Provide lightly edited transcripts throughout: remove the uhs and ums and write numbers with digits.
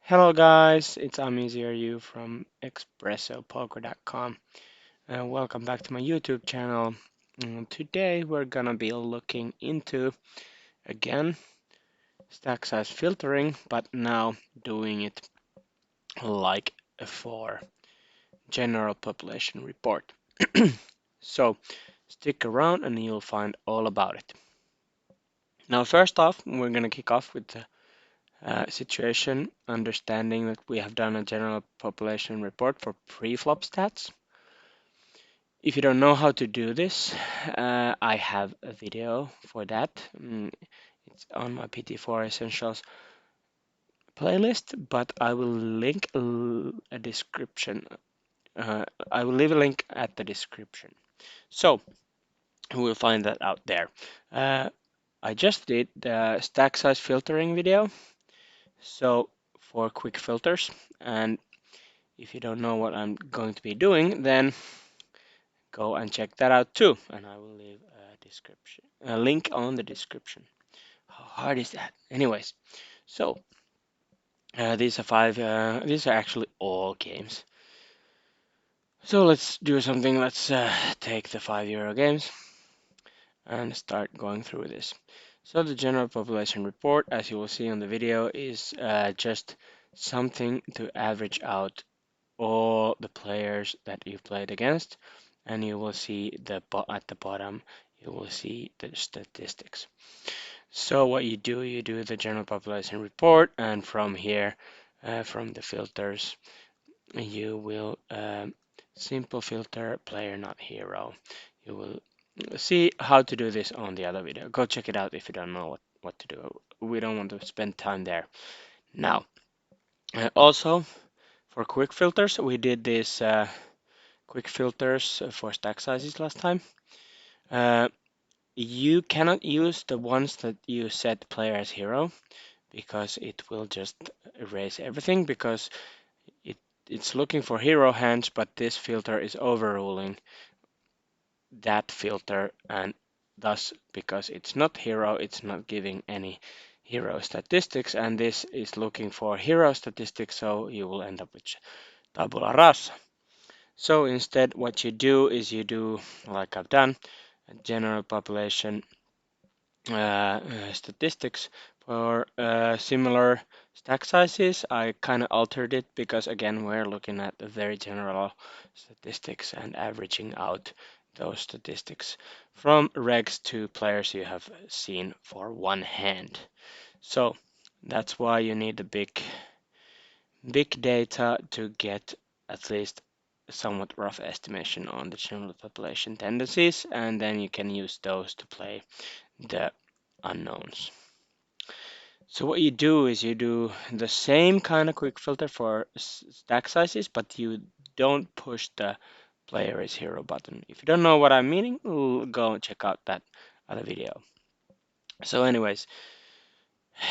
Hello guys, it's IMEZRU from ExpressoPoker.com and welcome back to my YouTube channel. Today we're gonna be looking into again stack size filtering, but now doing it like for general population report. So stick around and you'll find all about it. Now first off, we're gonna kick off with the situation, understanding that we have done a general population report for pre-flop stats. If you don't know how to do this, I have a video for that. It's on my PT4 Essentials playlist, but I will link a description. I will leave a link at the description. So we'll find that out there. I just did the stack size filtering video. So for quick filters, and if you don't know what I'm going to be doing, then go and check that out too. And I will leave a link on the description. How hard is that? Anyways, so these are five. These are actually all games. So let's do something. Let's take the €5 games and start going through this. So the general population report, as you will see on the video, is just something to average out all the players that you've played against, and you will see at the bottom you will see the statistics. So what you do the general population report, and from here, from the filters, you will simple filter player not hero. You will see how to do this on the other video. Go check it out if you don't know what to do. We don't want to spend time there now. Also, for quick filters, we did this quick filters for stack sizes last time. You cannot use the ones that you set player as hero because it will just erase everything because it's looking for hero hands, but this filter is overruling that filter, and thus because it's not hero, it's not giving any hero statistics, and this is looking for hero statistics, so you will end up with tabula rasa. So instead, what you do is you do, like I've done, general population statistics for similar stack sizes. I kind of altered it because, again, we're looking at the very general statistics and averaging out those statistics from regs to players you have seen for one hand. So that's why you need the big data to get at least a somewhat rough estimation on the general population tendencies, and then you can use those to play the unknowns. So what you do is you do the same kind of quick filter for stack sizes, but you don't push the player is hero button. If you don't know what I'm meaning, go and check out that other video. So anyways,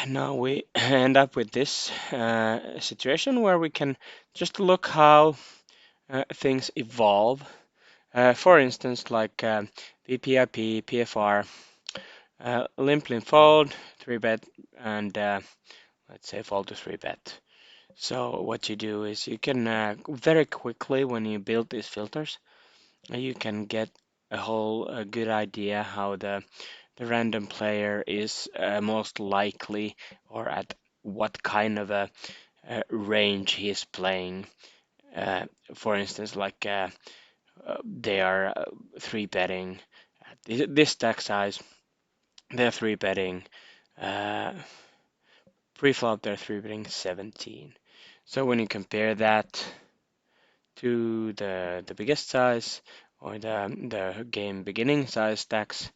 now we end up with this situation where we can just look how things evolve. For instance, like VPIP, PFR, limp fold, 3-bet, and let's say fold to 3-bet. So what you do is you can very quickly, when you build these filters, you can get a good idea how the random player is most likely, or at what kind of a range he is playing. For instance, like they are 3-betting this stack size, they're 3-betting pre-flop, they're 3-betting 17. So when you compare that to the biggest size or the game beginning size stacks,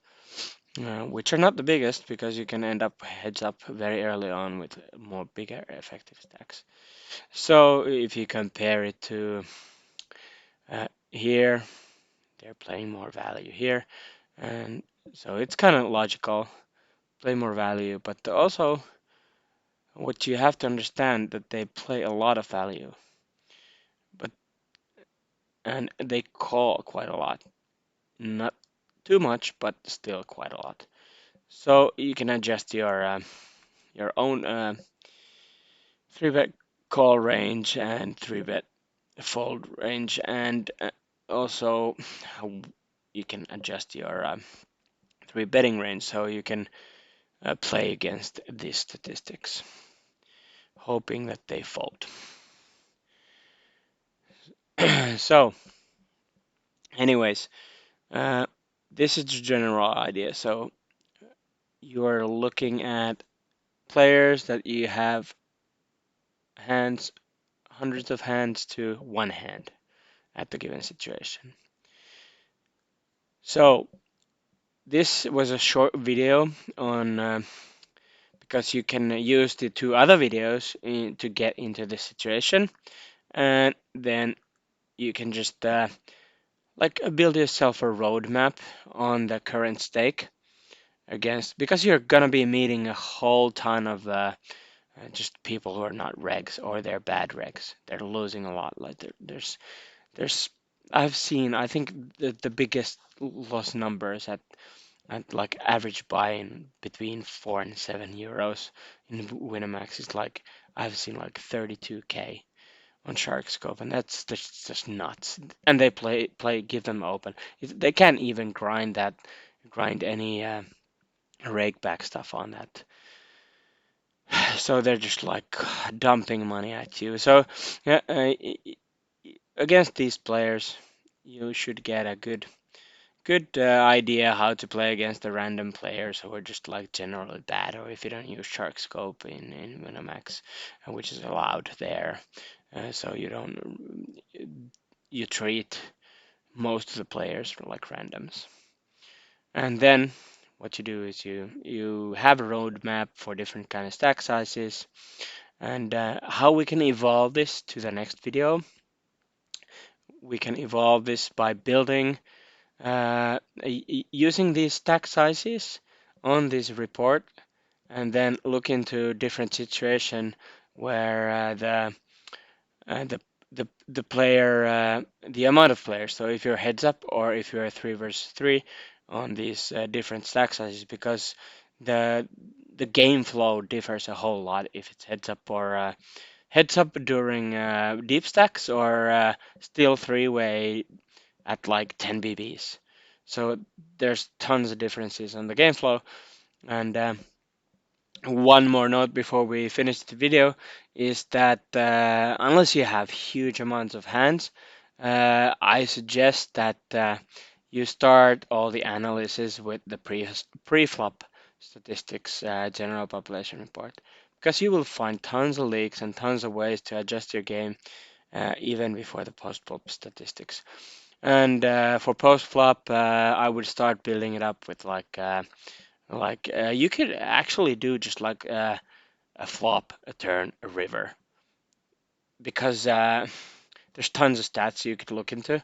which are not the biggest because you can end up heads up very early on with more bigger effective stacks. So if you compare it to here, they're playing more value here, and so it's kind of logical, play more value, but also what you have to understand that they play a lot of value, but and they call quite a lot, not too much, but still quite a lot. So you can adjust your own 3-bet call range and 3-bet fold range, and also how you can adjust your 3-betting range so you can play against these statistics, hoping that they fold. So, anyways, uh, this is the general idea. So you're looking at players that you have hands, hundreds of hands to one hand at the given situation. So this was a short video on because you can use the two other videos to get into the situation, and then you can just build yourself a roadmap on the current stake against, because you're gonna be meeting a whole ton of just people who are not regs, or they're bad regs. They're losing a lot. Like there's I've seen, I think the biggest loss numbers at like average buy-in between 4 and 7 euros in Winamax is like, I've seen like 32k on Sharkscope, and that's just nuts. And they give them open. They can't even grind any rake back stuff on that. So they're just like dumping money at you. So yeah, against these players, you should get a good idea how to play against the random players who are just like generally bad, or if you don't use shark scope in Winamax, which is allowed there, so you treat most of the players like randoms. And then what you do is you have a roadmap for different kind of stack sizes, and how we can evolve this to the next video. We can evolve this by building using these stack sizes on this report, and then look into different situation where the player the amount of players. So if you're heads up, or if you're 3 versus 3 on these different stack sizes, because the the game flow differs a whole lot if it's heads up, or heads up during deep stacks, or still three-way at like 10 BBs. So there's tons of differences on the game flow. And one more note before we finish the video is that unless you have huge amounts of hands, I suggest that you start all the analysis with the pre-flop statistics general population report, because you will find tons of leaks and tons of ways to adjust your game even before the post-flop statistics. And for post flop, I would start building it up with you could actually do just like a flop, a turn, a river, because there's tons of stats you could look into.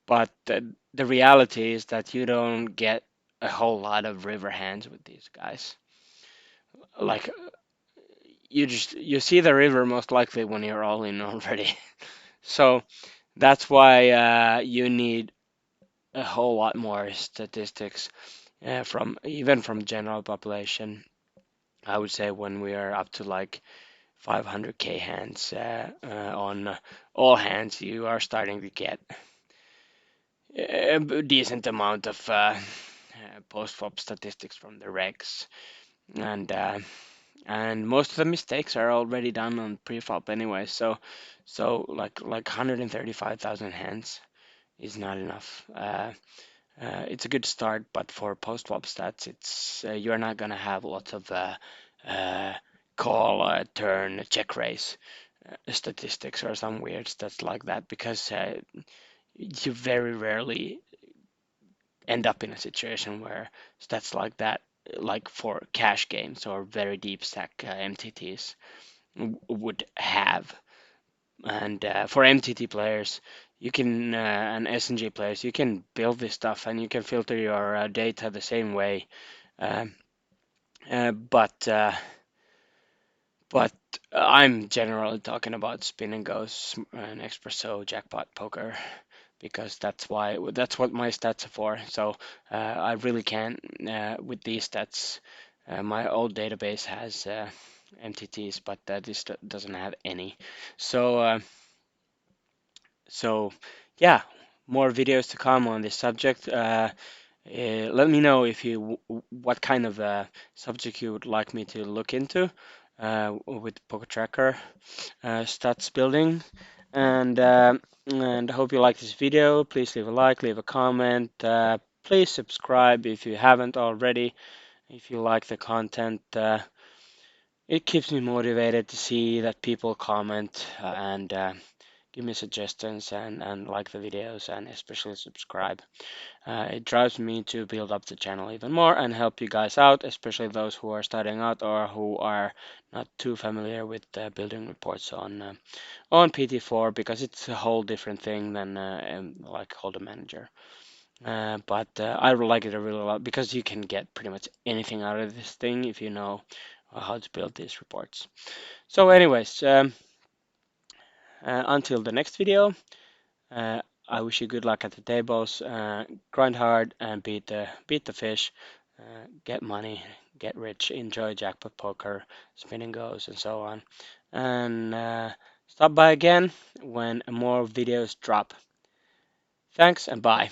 But the reality is that you don't get a whole lot of river hands with these guys. Like you see the river most likely when you're all in already. So that's why you need a whole lot more statistics from general population. I would say when we are up to like 500k hands on all hands, you are starting to get a decent amount of post-flop statistics from the regs, and most of the mistakes are already done on pre-flop anyway. So like 135,000 hands is not enough. It's a good start, but for post-flop stats, it's you're not gonna have lots of uh, call, turn, check raise statistics or some weird stats like that, because you very rarely end up in a situation where stats like that, like for cash games or very deep stack MTTs, would have. And for MTT players, you can and SNG players, you can build this stuff and you can filter your data the same way. Um, but I'm generally talking about spin and goes and espresso jackpot poker, because that's what my stats are for. So I really can't with these stats. My old database has MTTs, but this doesn't have any. So yeah, more videos to come on this subject. Let me know if you what kind of subject you would like me to look into with Pokertracker stats building, and and I hope you like this video. Please leave a like, leave a comment. Please subscribe if you haven't already. If you like the content, it keeps me motivated to see that people comment and give me suggestions and like the videos and especially subscribe. It drives me to build up the channel even more and help you guys out, especially those who are starting out or who are not too familiar with building reports on PT4 because it's a whole different thing than like Holder Manager. But I like it a really lot because you can get pretty much anything out of this thing if you know how to build these reports. So anyways, until the next video, uh, I wish you good luck at the tables. Grind hard and beat the fish. Get money, get rich, enjoy jackpot poker, spinning goes, and so on. And stop by again when more videos drop. Thanks and bye.